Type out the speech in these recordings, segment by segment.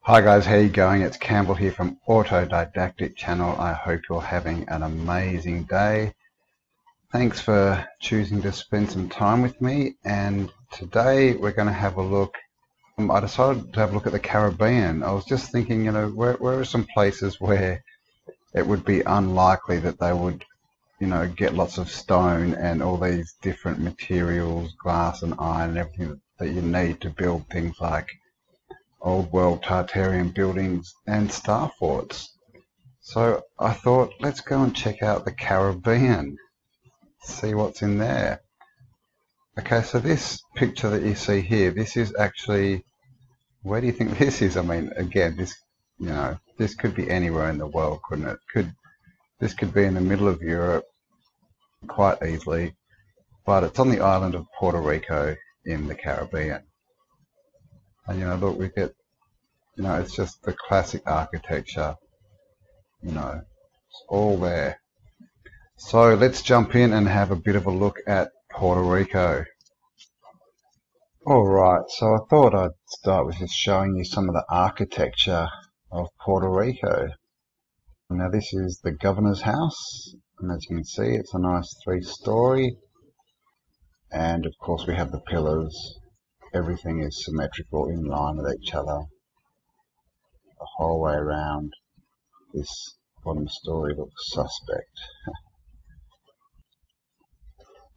Hi guys, how you going? It's Campbell here from Autodidactic channel. I hope you're having an amazing day. Thanks for choosing to spend some time with me, and today we're going to have a look. I decided to have a look at the Caribbean. I was just thinking, where are some places where it would be unlikely that they would, get lots of stone and all these different materials, glass and iron and everything that you need to build things like old world Tartarian buildings and star forts. So I thought, let's go and check out the Caribbean, see what's in there. Okay, so this picture that you see here, this is actually, where do you think this is? I mean, again, this could be anywhere in the world, couldn't it? This could be in the middle of Europe quite easily, but it's on the island of Puerto Rico in the Caribbean. And look, we get, it's just the classic architecture, it's all there. So let's jump in and have a bit of a look at Puerto Rico. Alright, so I thought I'd start with just showing you some of the architecture of Puerto Rico. Now this is the governor's house, and as you can see, it's a nice 3-story, and of course we have the pillars. Everything is symmetrical, in line with each other the whole way around. This bottom story looks suspect.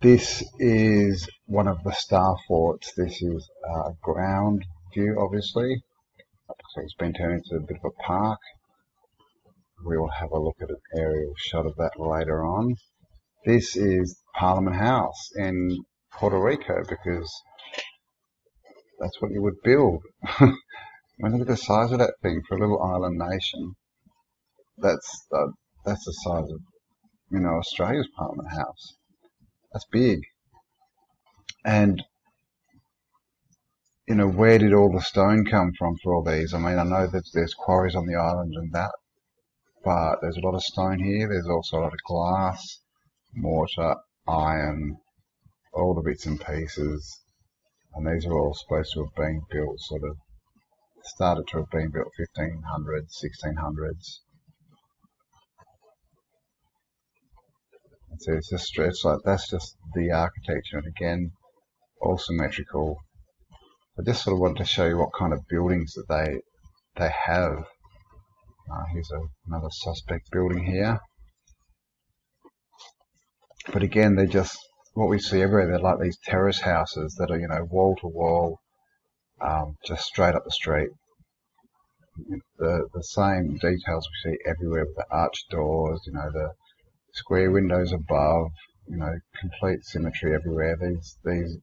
This is one of the star forts. This is a ground view, obviously. So it's been turned into a bit of a park. We will have a look at an aerial shot of that later on. This is Parliament House in Puerto Rico, because that's what you would build. I mean, look at the size of that thing for a little island nation. That's the size of, Australia's Parliament House. That's big. And, where did all the stone come from for all these? I mean, I know that there's quarries on the island and that, but there's a lot of stone here. There's also a lot of glass, mortar, iron, all the bits and pieces. And these are all supposed to have been built started to have been built 1500s, 1600s. And so it's like, that's just the architecture, and again, all symmetrical. I just sort of wanted to show you what kind of buildings that they have. Here's another suspect building here. But again, they're just what we see everywhere. They're like these terrace houses that are, wall to wall, just straight up the street. The same details we see everywhere, with the arched doors, the square windows above, complete symmetry everywhere. These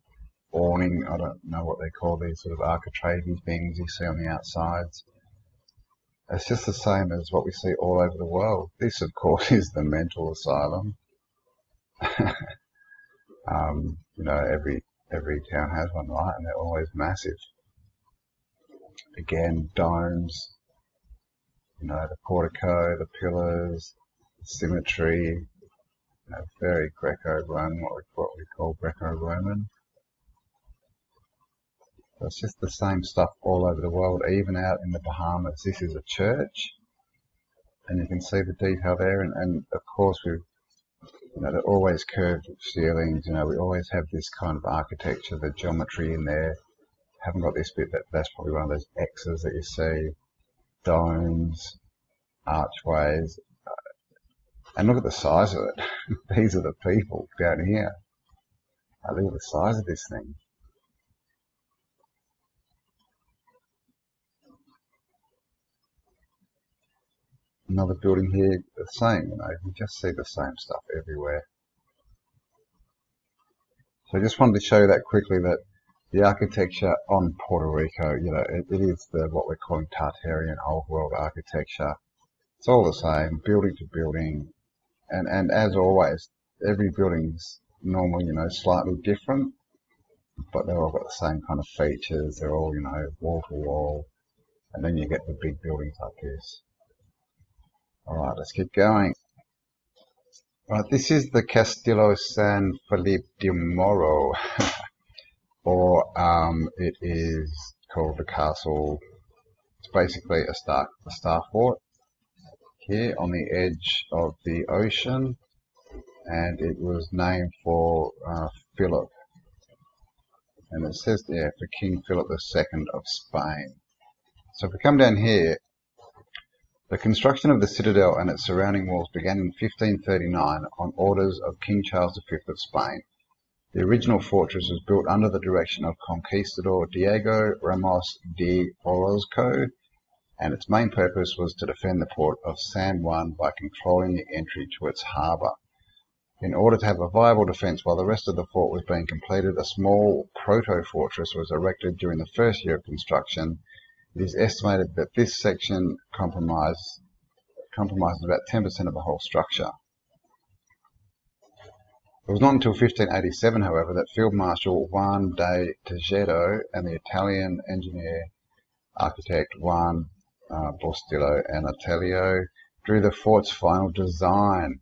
awning, I don't know what they call these sort of architrave things you see on the outsides. It's just the same as what we see all over the world. This, of course, is the mental asylum. Every town has one, right? And they're always massive. Again, domes, the portico, the pillars, the symmetry, very Greco-Roman, what we call Greco-Roman. So it's just the same stuff all over the world, even out in the Bahamas. This is a church, and you can see the detail there, and of course they're always curved ceilings. We always have this kind of architecture, the geometry in there. Haven't got this bit, that's probably one of those X's that you see. Domes, archways, and look at the size of it. These are the people down here. Look at the size of this thing. Another building here, the same, you just see the same stuff everywhere. So I just wanted to show you that quickly, that the architecture on Puerto Rico, it is what we're calling Tartarian old world architecture. It's all the same, building to building, and as always, every building's normally, slightly different, but they've all got the same kind of features. They're all, wall to wall, and then you get the big buildings like this. Alright, let's keep going. Right, this is the Castillo San Felipe de Moro, or it is called the Castle It's basically a star fort here on the edge of the ocean, and it was named for Philip. And it says there for King Philip II of Spain. So if we come down here, the construction of the citadel and its surrounding walls began in 1539 on orders of King Charles V of Spain. The original fortress was built under the direction of Conquistador Diego Ramos de Orozco, and its main purpose was to defend the port of San Juan by controlling the entry to its harbour. In order to have a viable defence while the rest of the fort was being completed, a small proto-fortress was erected during the first year of construction. It is estimated that this section compromises about 10% of the whole structure. It was not until 1587, however, that Field Marshal Juan de Tejedo and the Italian engineer-architect Juan Bustillo and Attilio drew the fort's final design.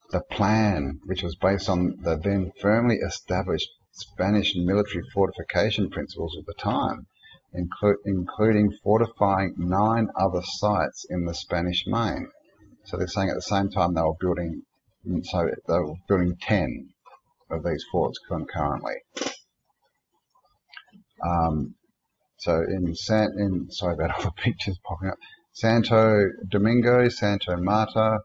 The plan, which was based on the then firmly established Spanish military fortification principles of the time, including fortifying 9 other sites in the Spanish Main. So they're saying at the same time they were building 10 of these forts concurrently. Sorry about all the pictures popping up. Santo Domingo, Santa Marta,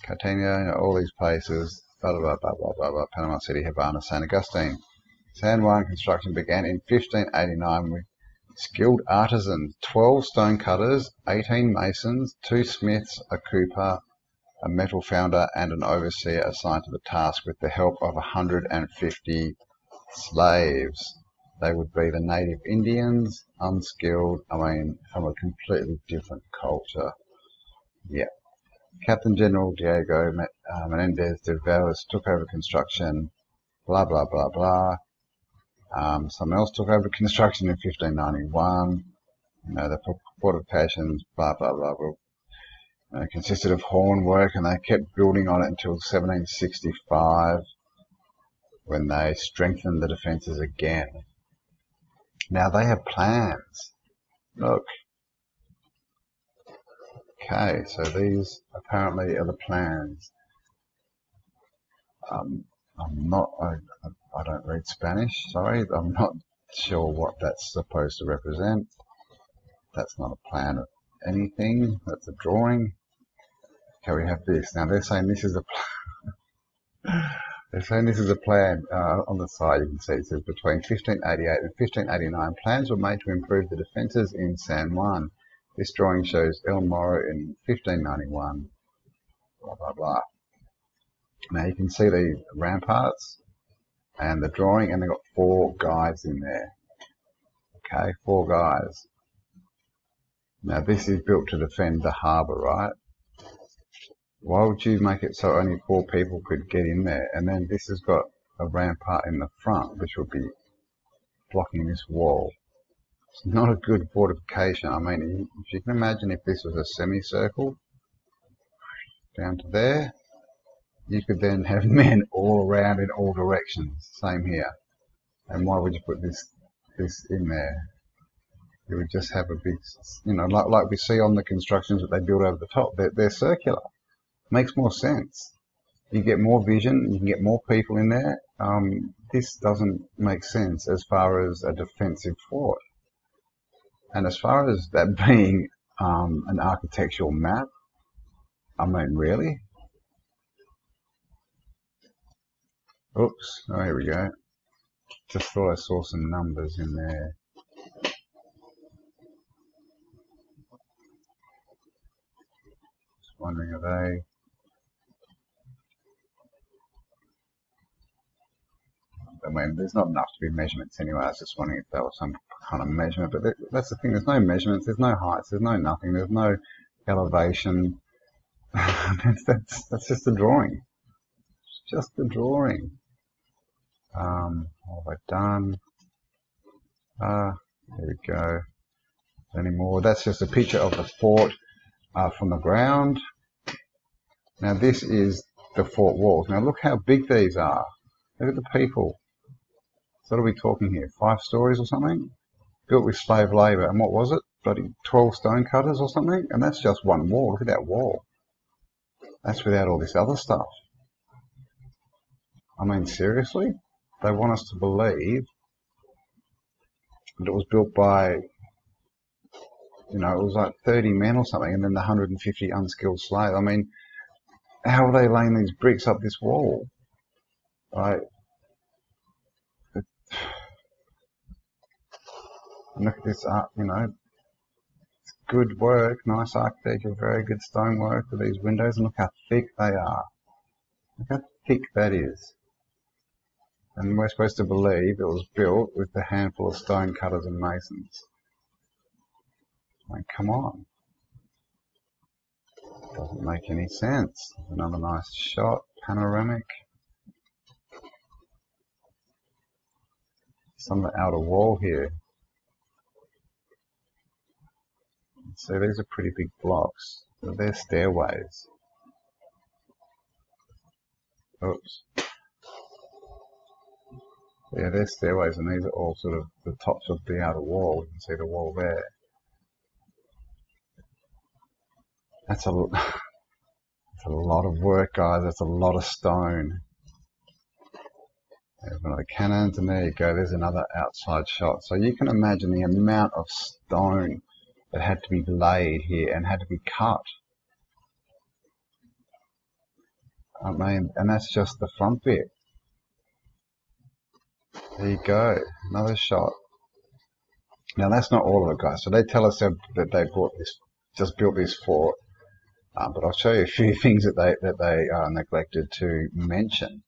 Cartagena, all these places, blah, blah, blah, blah, blah, blah, Panama City, Havana, San Agustin. San Juan construction began in 1589 with skilled artisans, 12 stonecutters, 18 masons, 2 smiths, a cooper, a metal founder, and an overseer assigned to the task with the help of 150 slaves. They would be the native Indians, unskilled, from a completely different culture. Yeah. Captain General Diego Menendez de Velas took over construction, blah, blah, blah, blah. Someone else took over construction in 1591. The fortifications, blah, blah, blah, blah. Consisted of hornwork, and they kept building on it until 1765, when they strengthened the defences again. Now they have plans. Look. Okay, so these apparently are the plans. I don't read Spanish, sorry. I'm not sure what that's supposed to represent. That's not a plan of anything. That's a drawing. Okay, we have this. Now they're saying this is a plan. They're saying this is a plan. On the side you can see it says between 1588 and 1589 plans were made to improve the defences in San Juan. This drawing shows El Morro in 1591, blah, blah, blah. Now you can see the ramparts and the drawing, and they've got 4 guys in there. Okay, 4 guys. Now this is built to defend the harbour, right? Why would you make it so only 4 people could get in there? And then this has got a rampart in the front, which will be blocking this wall. It's not a good fortification. I mean, if you can imagine if this was a semicircle down to there, you could then have men all around in all directions. Same here. And why would you put this in there? You would just have a big, like we see on the constructions that they build over the top. They're circular. Makes more sense. You get more vision. You can get more people in there. This doesn't make sense as far as a defensive fort. And as far as that being an architectural map, I mean, really? Oops, oh, here we go. Just thought I saw some numbers in there. Just wondering, are they? I mean, there's not enough to be measurements anyway. I was just wondering if that was some kind of measurement. But that's the thing, there's no measurements, there's no heights, there's no nothing, there's no elevation. that's just a drawing. It's just a drawing. What have I done? Here we go. Any more? That's just a picture of the fort from the ground. Now this is the fort walls. Now look how big these are. Look at the people. So what are we talking here? 5 stories or something? Built with slave labour. And what was it? bloody 12 stonecutters or something, and that's just one wall. Look at that wall. That's without all this other stuff. I mean, seriously? They want us to believe that it was built by, you know, it was like 30 men or something, and then the 150 unskilled slaves. I mean, how are they laying these bricks up this wall? Right? And look at this art, you know, good work, nice architecture, very good stonework with these windows, and look how thick they are. Look how thick that is. And we're supposed to believe it was built with a handful of stonecutters and masons. I mean, come on. Doesn't make any sense. Another nice shot, panoramic. Some of the outer wall here. So these are pretty big blocks. They're stairways. Oops. Yeah, they're stairways, and these are all sort of the tops of the outer wall. You can see the wall there. That's a lot of work, guys. That's a lot of stone. There's one of the cannons, and there you go. There's another outside shot. So you can imagine the amount of stone that had to be laid here and had to be cut. I mean, and that's just the front bit. There you go, another shot. Now that's not all of it, guys. So they tell us that they just built this fort, but I'll show you a few things that they neglected to mention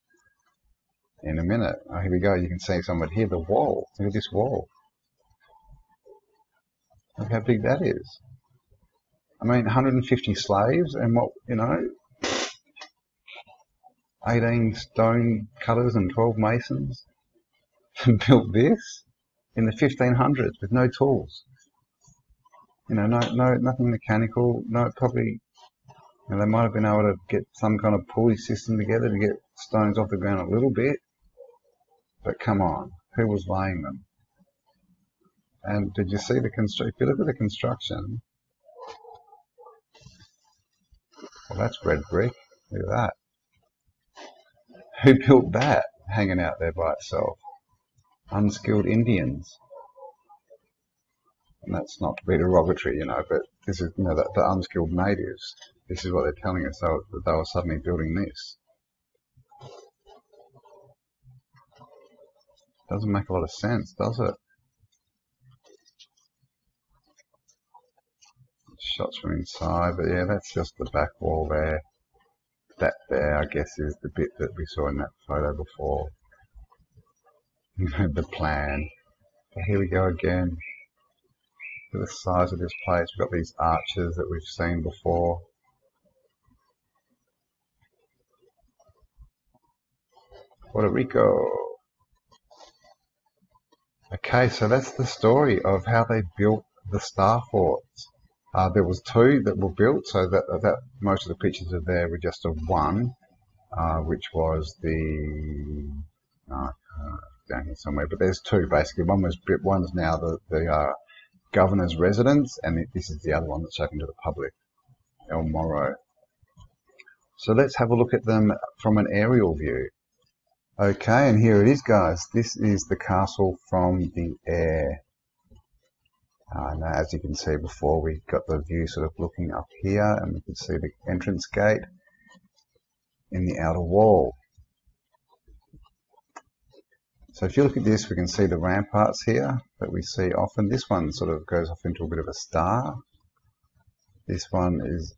in a minute. Oh, here we go. You can see some of it here. The wall. Look at this wall. Look how big that is. I mean, 150 slaves and what, you know, 18 stone cutters and 12 masons built this in the 1500s with no tools. You know, nothing mechanical. No, probably, you know, they might have been able to get some kind of pulley system together to get stones off the ground a little bit. But come on, who was laying them? And did you see the construction? If you look at the construction, well, that's red brick. Look at that. Who built that hanging out there by itself? Unskilled Indians. And that's not to be derogatory, you know, but this is, you know, the unskilled natives. This is what they're telling us, that they were suddenly building this. Doesn't make a lot of sense, does it? Shots from inside, but yeah, that's just the back wall there. That there, I guess, is the bit that we saw in that photo before. The plan. But here we go again. Look at the size of this place. We've got these arches that we've seen before. Puerto Rico. Okay, so that's the story of how they built the star forts. There was two that were built, so that most of the pictures are there were just of one, which was the down here somewhere. But there's two basically. One's now the governor's residence, and this is the other one that's open to the public, El Morro. So let's have a look at them from an aerial view. Okay, and here it is, guys. This is the castle from the air. Now, as you can see before, we got the view sort of looking up here, and we can see the entrance gate in the outer wall. So if you look at this, we can see the ramparts here that we see often. This one sort of goes off into a bit of a star. This one is,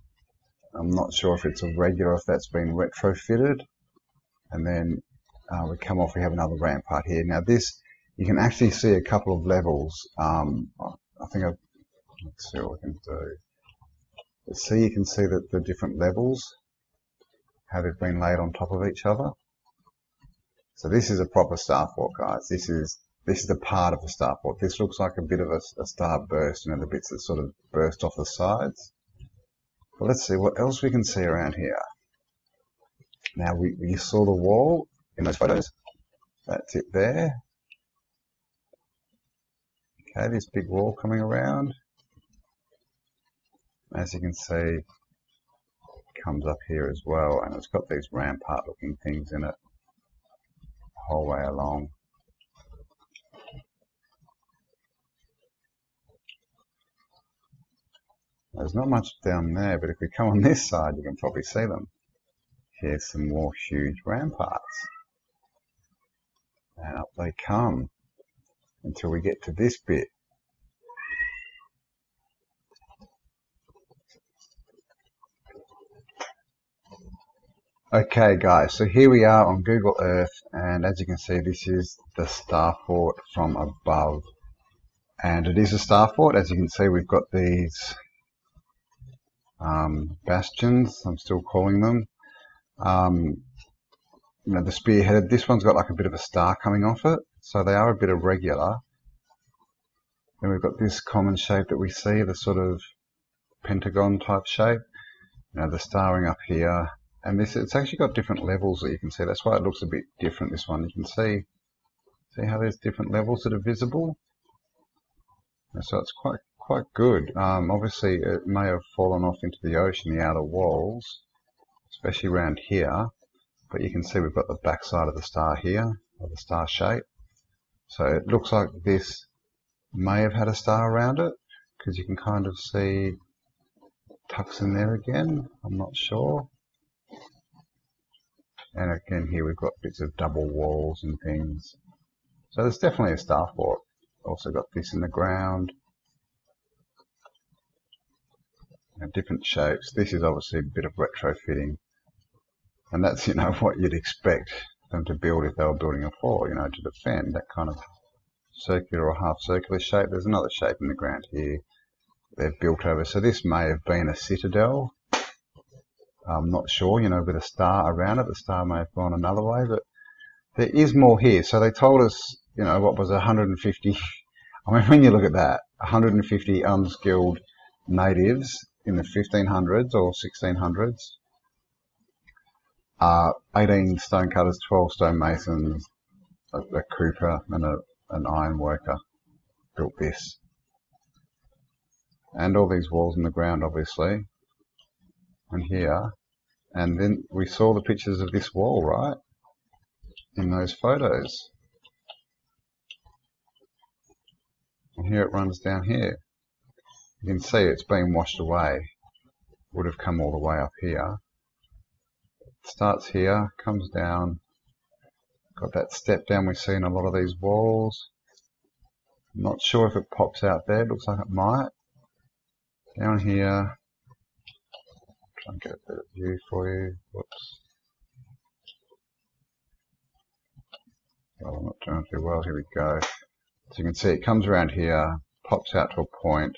I'm not sure if it's a regular, if that's been retrofitted. And then we come off, we have another rampart here. Now this, you can actually see a couple of levels. I think let's see what we can do. Let's see, you can see that the different levels, how they've been laid on top of each other. So this is a proper star fort, guys. This is the part of the star fort. This looks like a bit of a star burst, you know, the bits that sort of burst off the sides. But let's see what else we can see around here. Now we saw the wall in those photos. That's it there. Okay, this big wall coming around. As you can see, it comes up here as well, and it's got these rampart looking things in it the whole way along. There's not much down there, but if we come on this side, you can probably see them. Here's some more huge ramparts. And up they come until we get to this bit. Okay guys, so here we are on Google Earth, and as you can see, this is the star fort from above. And it is a star fort. As you can see, we've got these bastions, I'm still calling them. You know, the spearheaded, this one's got like a bit of a star coming off it, so they are a bit irregular. Then we've got this common shape that we see, the sort of pentagon type shape. You know, the starring up here, and this, it's actually got different levels that you can see. That's why it looks a bit different, this one. You can see how there's different levels that are visible. So it's quite good. Obviously it may have fallen off into the ocean, the outer walls, especially around here, but you can see we've got the back side of the star here, of the star shape. So it looks like this may have had a star around it, because you can kind of see tucks in there again, I'm not sure. And again here we've got bits of double walls and things. So there's definitely a star fort. Also got this in the ground. And different shapes. This is obviously a bit of retrofitting. And that's, you know, what you'd expect them to build if they were building a fort, you know, to defend, that kind of circular or half circular shape. There's another shape in the ground here they've built over. So this may have been a citadel. I'm not sure, you know, with a star around it. The star may have gone another way, but there is more here. So they told us, you know, what was 150, I mean, when you look at that, 150 unskilled natives in the 1500s or 1600s, 18 stonecutters, 12 stonemasons, a cooper and an iron worker built this. And all these walls in the ground, obviously, and here. And then we saw the pictures of this wall, right, in those photos. And here it runs down here. You can see it's been washed away. Would have come all the way up here. It starts here, comes down. Got that step down we see in a lot of these walls. I'm not sure if it pops out there. Looks like it might. Down here. Try and get a better view for you. Whoops. Well, I'm not doing too well. Here we go. So you can see it comes around here, pops out to a point,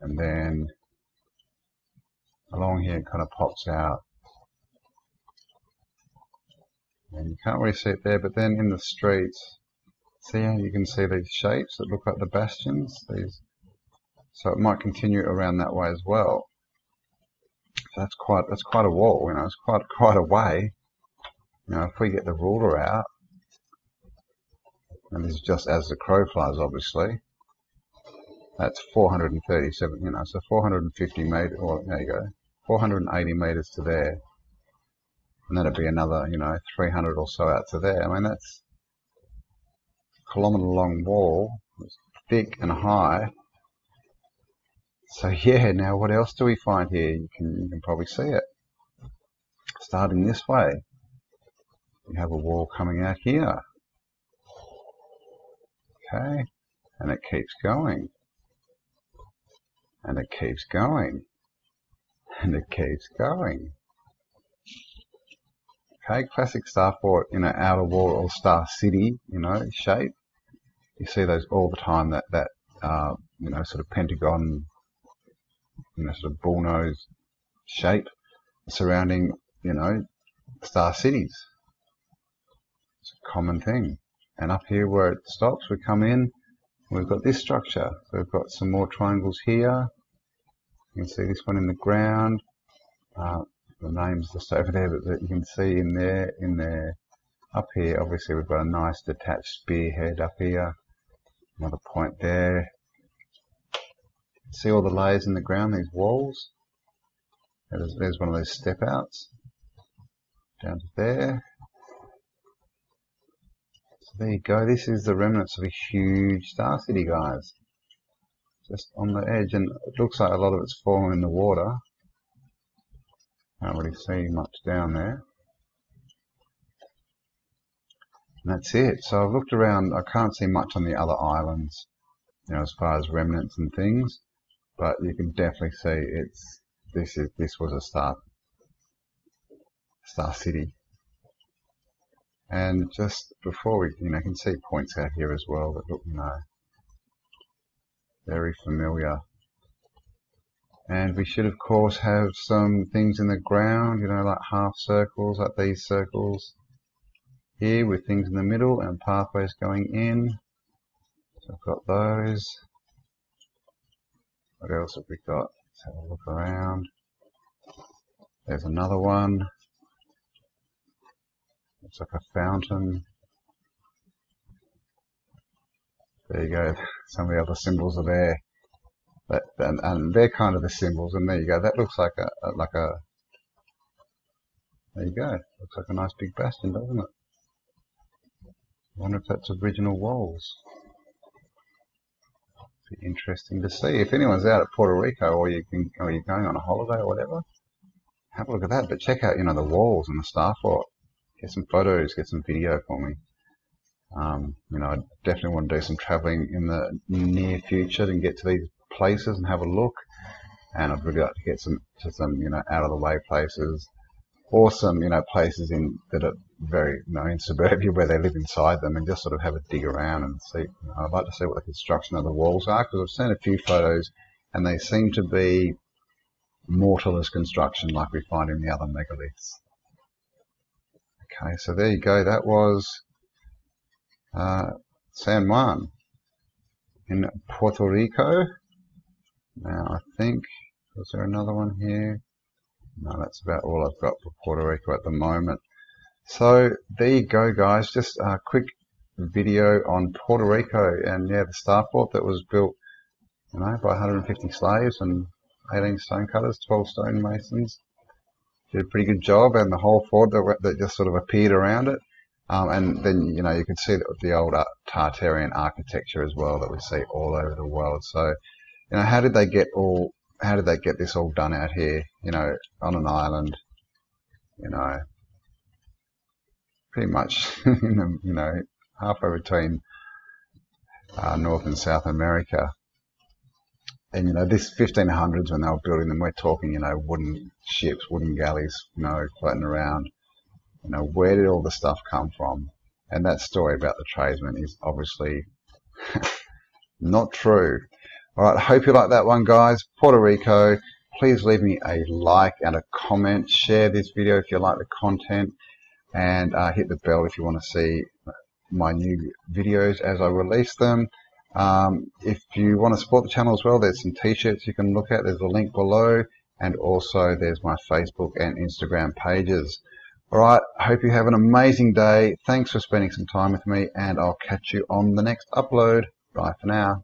and then along here it kind of pops out. And you can't really see it there, but then in the streets, see how you can see these shapes that look like the bastions? These. So it might continue around that way as well. So that's quite a wall, you know, it's quite a way. You know, if we get the ruler out, and this is just as the crow flies, obviously, that's 437, you know, so 450 meters, or there you go, 480 meters to there. And then it'd be another, you know, 300 or so out to there. I mean, that's a kilometre long wall. It's thick and high. So yeah, now what else do we find here? You can probably see it. Starting this way, we have a wall coming out here. Okay, and it keeps going. And it keeps going. And it keeps going. Okay, classic star fort, you know, outer wall or star city, you know, shape. You see those all the time, that you know, sort of pentagon, you know, sort of bullnose shape surrounding, you know, star cities. It's a common thing. And up here where it stops, we come in, we've got this structure. So we've got some more triangles here. You can see this one in the ground. The name's just over there, but you can see in there, up here, obviously we've got a nice detached spearhead up here. Another point there. See all the layers in the ground, these walls? There's one of those step outs down to there. So there you go. This is the remnants of a huge star city, guys. Just on the edge, and it looks like a lot of it's fallen in the water. Can't really see much down there. And that's it. So I've looked around. I can't see much on the other islands, you know, as far as remnants and things. But you can definitely see this was a star city. And just before we, you can see points out here as well that look, very familiar. And we should of course have some things in the ground, like half circles, like these circles here with things in the middle and pathways going in. So I've got those. What else have we got? Let's have a look around. There's another one. Looks like a fountain. There you go. Some of the other symbols are there. And they're kind of the symbols. And there you go. That looks like a there you go. Looks like a nice big bastion, doesn't it? I wonder if that's original walls. Be interesting to see. If anyone's out at Puerto Rico, or you're going on a holiday or whatever, have a look at that. But check out, the walls and the star fort. Get some photos, get some video for me. I definitely want to do some traveling in the near future and get to these places and have a look. And I'd really like to get some out of the way places, or some places that are very in suburbia where they live inside them, and just sort of have a dig around and see. I'd like to see what the construction of the walls are, because I've seen a few photos and they seem to be mortarless construction like we find in the other megaliths. Okay, so there you go. That was San Juan in Puerto Rico. Now I think, was there another one here? No, that's about all I've got for Puerto Rico at the moment. So there you go, guys. Just a quick video on Puerto Rico, and yeah, the star fort that was built, by 150 slaves and 18 stonecutters, 12 stonemasons. Did a pretty good job, and the whole fort that just sort of appeared around it. And then you can see the old Tartarian architecture as well that we see all over the world. So how did they get this all done out here, on an island, pretty much, halfway between North and South America. And this 1500s, when they were building them, we're talking, wooden ships, wooden galleys, floating around. Where did all the stuff come from? And that story about the tradesmen is obviously not true. Alright, I hope you like that one, guys. Puerto Rico, please leave me a like and a comment. Share this video if you like the content, and hit the bell if you want to see my new videos as I release them. If you want to support the channel as well, there's some t-shirts you can look at. There's a link below, and also there's my Facebook and Instagram pages. Alright, I hope you have an amazing day. Thanks for spending some time with me, and I'll catch you on the next upload. Bye for now.